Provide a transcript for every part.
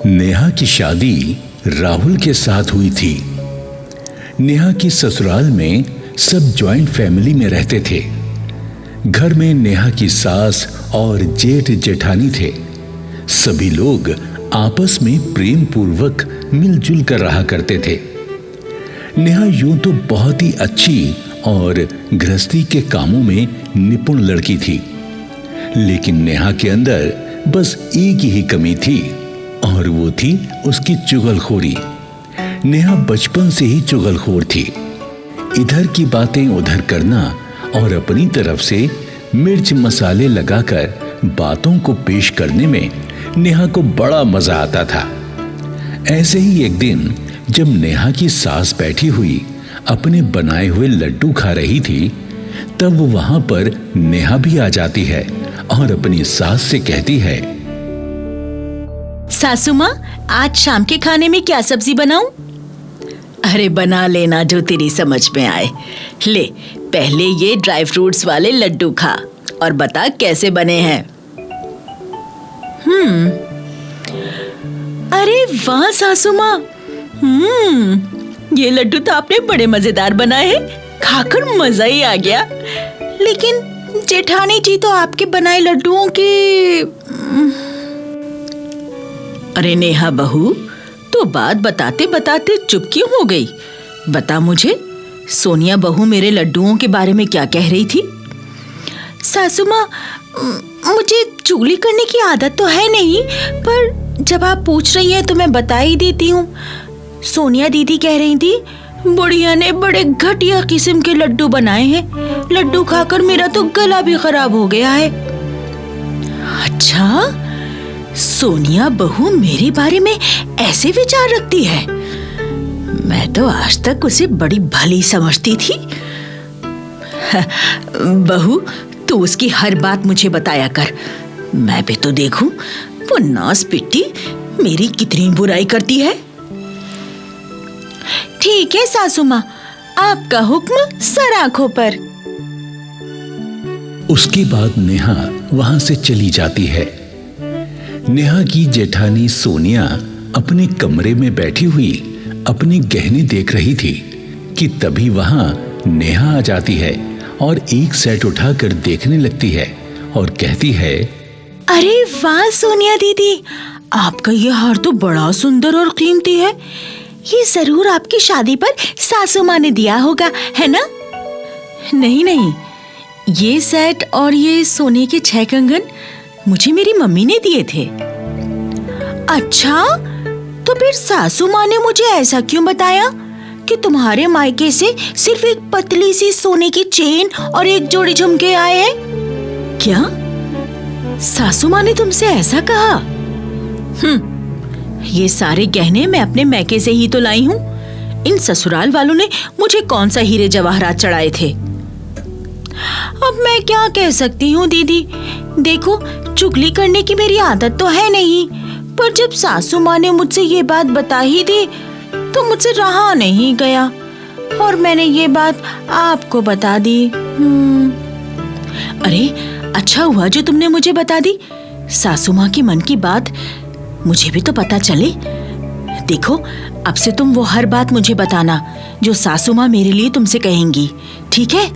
नेहा की शादी राहुल के साथ हुई थी। नेहा की ससुराल में सब जॉइंट फैमिली में रहते थे। घर में नेहा की सास और जेठ जेठानी थे। सभी लोग आपस में प्रेम पूर्वक मिलजुल कर रहा करते थे। नेहा यूं तो बहुत ही अच्छी और गृहस्थी के कामों में निपुण लड़की थी, लेकिन नेहा के अंदर बस एक ही कमी थी और वो थी उसकी चुगलखोरी। नेहा बचपन से ही चुगलखोर थी। इधर की बातें उधर करना और अपनी तरफ से मिर्च मसाले लगाकर बातों को पेश करने में नेहा को बड़ा मजा आता था। ऐसे ही एक दिन जब नेहा की सास बैठी हुई अपने बनाए हुए लड्डू खा रही थी, तब वहां पर नेहा भी आ जाती है और अपनी सास से कहती है, सासू माँ, आज शाम के खाने में क्या सब्जी बनाऊं? अरे बना लेना जो तेरी समझ में आए। ले, पहले ये ड्राई फ्रूट्स वाले लड्डू खा और बता कैसे बने हैं। अरे वाह सासू माँ, ये लड्डू तो आपने बड़े मजेदार बनाए हैं, खाकर मजा ही आ गया। लेकिन जेठानी जी तो आपके बनाए लड्डुओं की। अरे नेहा बहू, तो बात बताते बताते चुप क्यों हो गई? बता मुझे, सोनिया बहू मेरे लड्डुओं के बारे में क्या कह रही थी? सासू माँ, मुझे चुगली करने की आदत तो है नहीं, पर जब आप पूछ रही हैं तो मैं बता ही देती हूँ। सोनिया दीदी कह रही थी, बुढ़िया ने बड़े घटिया किस्म के लड्डू बनाए हैं। लड्डू खाकर मेरा तो गला भी खराब हो गया है। अच्छा, सोनिया बहू मेरे बारे में ऐसे विचार रखती है? मैं तो आज तक उसे बड़ी भली समझती थी। बहू, तू उसकी हर बात मुझे बताया कर, मैं भी तो देखूं वो नास पिट्टी मेरी कितनी बुराई करती है। ठीक है सासू माँ, आपका हुक्म सर आंखों पर। उसके बाद नेहा वहां से चली जाती है। नेहा की जेठानी सोनिया अपने कमरे में बैठी हुई अपने गहने देख रही थी कि तभी वहां नेहा आ जाती है और एक सेट उठाकर देखने लगती है और कहती है, अरे वाह सोनिया दीदी, आपका ये हार तो बड़ा सुंदर और कीमती है। ये जरूर आपकी शादी पर सासू माँ ने दिया होगा, है ना? नहीं नहीं, ये सेट और ये सोने के 6 कंगन मुझे मेरी मम्मी ने दिए थे। अच्छा, तो फिर सासू माँ ने मुझे ऐसा क्यों बताया कि तुम्हारे मायके से सिर्फ एक पतली सी सोने की चेन और एक जोड़ी झुमके आए हैं? क्या सासू माँ ने तुमसे ऐसा कहा? ये सारे गहने मैं अपने मैके से ही तो लाई हूँ। इन ससुराल वालों ने मुझे कौन सा हीरे जवाहरात चढ़ाए थे? अब मैं क्या कह सकती हूँ दीदी, देखो चुगली करने की मेरी आदत तो है नहीं, पर जब सासू माँ ने मुझसे ये बात बता ही दी तो मुझसे रहा नहीं गया और मैंने ये बात आपको बता दी। अरे अच्छा हुआ जो तुमने मुझे बता दी। सासू माँ की मन की बात मुझे भी तो पता चले। देखो, अब से तुम वो हर बात मुझे बताना जो सासू माँ मेरे लिए तुमसे कहेंगी, ठीक है?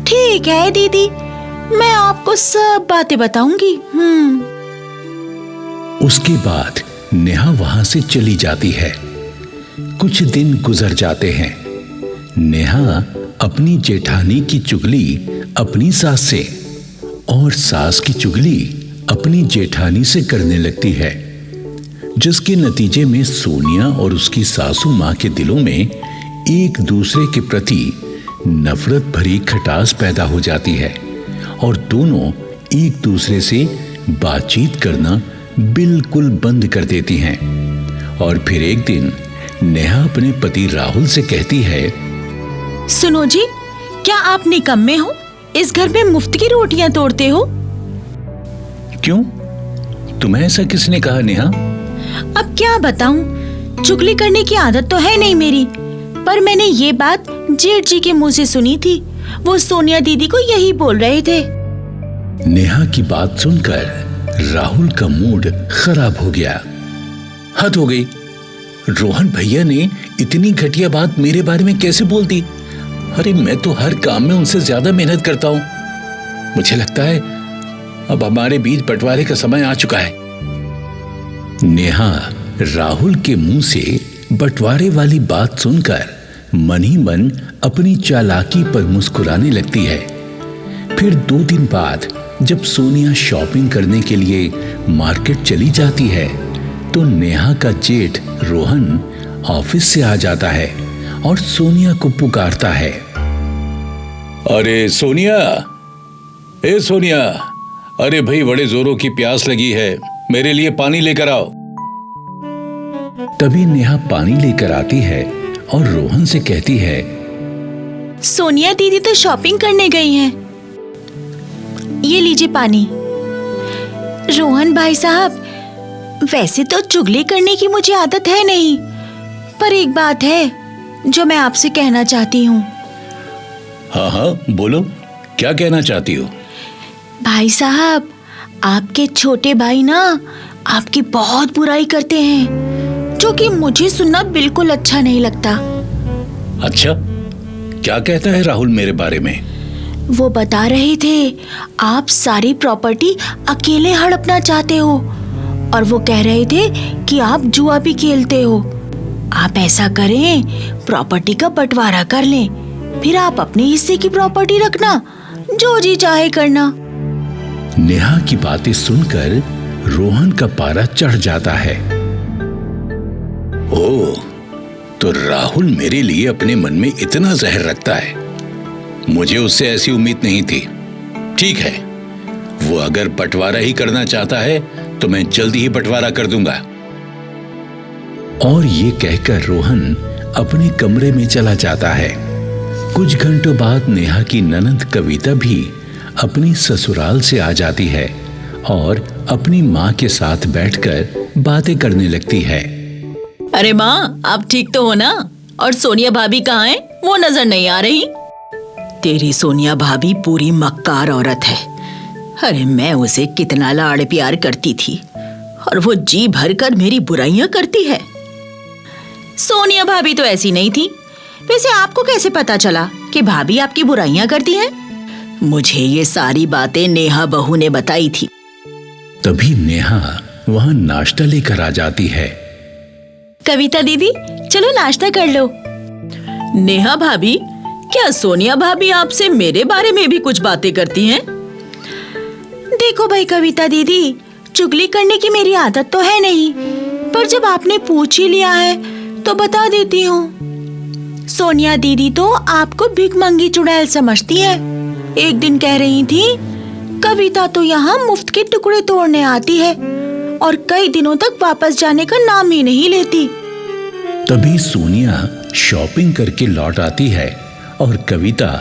ठीक है दीदी, मैं आपको सब बातें बताऊंगी। उसके बाद नेहा वहां से चली जाती है। कुछ दिन गुजर जाते हैं। नेहा अपनी जेठानी की चुगली अपनी सास से और सास की चुगली अपनी जेठानी से करने लगती है, जिसके नतीजे में सोनिया और उसकी सासू माँ के दिलों में एक दूसरे के प्रति नफरत भरी खटास पैदा हो जाती है और दोनों एक दूसरे से बातचीत करना बिल्कुल बंद कर देती हैं। और फिर एक दिन नेहा अपने पति राहुल से कहती है, सुनो जी, क्या आप निकम्मे हो? इस घर में मुफ्त की रोटियां तोड़ते हो? क्यों, तुम्हें ऐसा किसने कहा नेहा? अब क्या बताऊं, चुगली करने की आदत तो है नहीं मेरी, पर मैंने ये बात जेठ जी के मुंह से सुनी थी। वो सोनिया दीदी को यही बोल रहे थे। नेहा की बात सुनकर राहुल का मूड खराब हो गया। हद हो गई, रोहन भैया ने इतनी घटिया बात मेरे बारे में कैसे बोल दी? अरे मैं तो हर काम में उनसे ज्यादा मेहनत करता हूं। मुझे लगता है अब हमारे बीच बंटवारे का समय आ चुका है। नेहा राहुल के मुंह से बंटवारे वाली बात सुनकर मन ही मन अपनी चालाकी पर मुस्कुराने लगती है। फिर 2 दिन बाद जब सोनिया शॉपिंग करने के लिए मार्केट चली जाती है तो नेहा का जेठ रोहन ऑफिस से आ जाता है और सोनिया को पुकारता है। अरे सोनिया, ए सोनिया, अरे भाई बड़े जोरों की प्यास लगी है, मेरे लिए पानी लेकर आओ। तभी नेहा पानी लेकर आती है और रोहन से कहती है, सोनिया दीदी तो शॉपिंग करने गई हैं। ये लीजिए पानी। रोहन भाई साहब, वैसे तो चुगली करने की मुझे आदत है नहीं, पर एक बात है जो मैं आपसे कहना चाहती हूँ। हाँ हाँ बोलो, क्या कहना चाहती हो? भाई साहब, आपके छोटे भाई ना आपकी बहुत बुराई करते हैं, जो कि मुझे सुनना बिल्कुल अच्छा नहीं लगता। अच्छा, क्या कहता है राहुल मेरे बारे में? वो बता रहे थे आप सारी प्रॉपर्टी अकेले हड़पना चाहते हो, और वो कह रहे थे कि आप जुआ भी खेलते हो। आप ऐसा करें, प्रॉपर्टी का बंटवारा कर लें, फिर आप अपने हिस्से की प्रॉपर्टी रखना, जो जी चाहे करना। नेहा की बातें सुनकर रोहन का पारा चढ़ जाता है। ओह, तो राहुल मेरे लिए अपने मन में इतना जहर रखता है। मुझे उससे ऐसी उम्मीद नहीं थी। ठीक है, वो अगर बंटवारा ही करना चाहता है तो मैं जल्दी ही बंटवारा कर दूंगा। और ये कहकर रोहन अपने कमरे में चला जाता है। कुछ घंटों बाद नेहा की ननद कविता भी अपनी ससुराल से आ जाती है और अपनी माँ के साथ बैठकर बातें करने लगती है। अरे माँ, आप ठीक तो हो ना? और सोनिया भाभी कहाँ हैं? वो नजर नहीं आ रही। तेरी सोनिया भाभी पूरी मक्कार औरत है। अरे मैं उसे कितना लाड़ प्यार करती थी, और वो जी भर कर मेरी बुराइयां करती है। सोनिया भाभी तो ऐसी नहीं थी। वैसे आपको कैसे पता चला कि भाभी आपकी बुराइयां करती हैं? मुझे ये सारी बातें नेहा बहू ने बताई थी। तभी नेहा वहां नाश्ता लेकर आ जाती है। कविता दीदी, चलो नाश्ता कर लो। नेहा भाभी, क्या सोनिया भाभी आपसे मेरे बारे में भी कुछ बातें करती हैं? देखो भाई कविता दीदी, चुगली करने की मेरी आदत तो है नहीं, पर जब आपने पूछ ही लिया है तो बता देती हूँ। सोनिया दीदी तो आपको भिखमंगी चुड़ैल समझती है। एक दिन कह रही थी, कविता तो यहाँ मुफ्त के टुकड़े तोड़ने आती है और कई दिनों तक वापस जाने का नाम ही नहीं लेती। तभी सोनिया शॉपिंग करके लौट आती है और कविता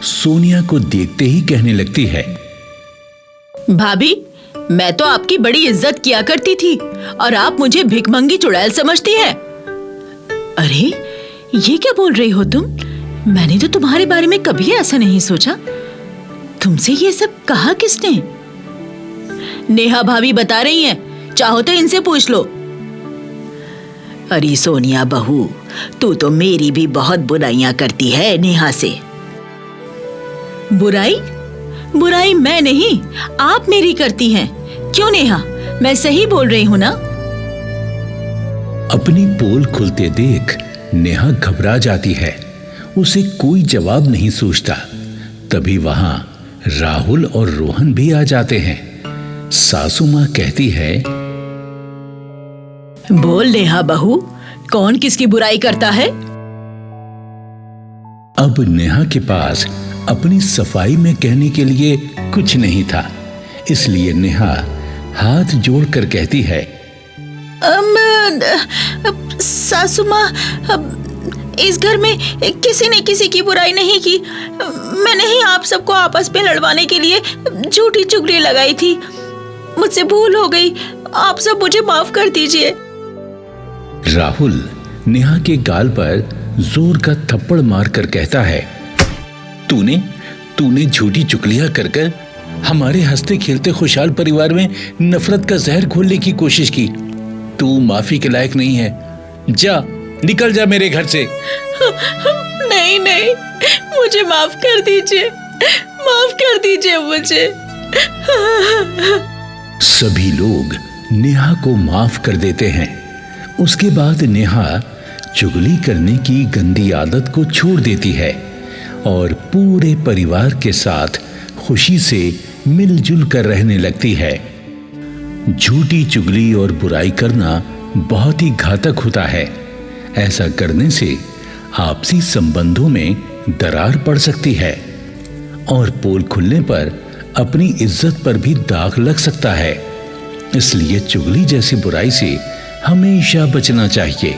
सोनिया को देखते ही कहने लगती है, भाभी, मैं तो आपकी बड़ी इज्जत किया करती थी और आप मुझे भिखमंगी चुड़ैल समझती हैं। अरे ये क्या बोल रही हो तुम? मैंने तो तुम्हारे बारे में कभी ऐसा नहीं सोचा। तुमसे ये सब कहा किसने? नेहा भाभी बता रही हैं, चाहो तो इनसे पूछ लो। अरे सोनिया बहू, तू तो मेरी भी बहुत बुराइयां करती है नेहा से। बुराई? बुराई मैं नहीं, आप मेरी करती हैं। क्यों नेहा, मैं सही बोल रही हूँ ना? अपनी पोल खुलते देख नेहा घबरा जाती है। उसे कोई जवाब नहीं सूझता। तभी वहां राहुल और रोहन भी आ जाते हैं। सासू माँ कहती है, बोल नेहा बहू, कौन किसकी बुराई करता है? अब नेहा के पास अपनी सफाई में कहने के लिए कुछ नहीं था, इसलिए नेहा हाथ जोड़कर कहती है, सासू माँ, इस घर में किसी ने किसी की बुराई नहीं की। मैंने ही आप सबको आपस में लड़वाने के लिए झूठी चुगली लगाई थी। मुझसे भूल हो गई, आप सब मुझे माफ कर दीजिए। राहुल नेहा के गाल पर जोर का थप्पड़ मारकर कहता है, तूने झूठी चुगलियां कर कर हमारे हंसते खेलते खुशहाल परिवार में नफरत का जहर घोलने की कोशिश की। तू माफी के लायक नहीं है। जा, निकल जा मेरे घर से। नहीं नहीं, मुझे माफ कर दीजिए, माफ कर दीजिए मुझे। सभी लोग नेहा को माफ कर देते हैं। उसके बाद नेहा चुगली करने की गंदी आदत को छोड़ देती है और पूरे परिवार के साथ खुशी से मिलजुल कर रहने लगती है। झूठी चुगली और बुराई करना बहुत ही घातक होता है। ऐसा करने से आपसी संबंधों में दरार पड़ सकती है और पोल खुलने पर अपनी इज्जत पर भी दाग लग सकता है। इसलिए चुगली जैसी बुराई से हमेशा बचना चाहिए।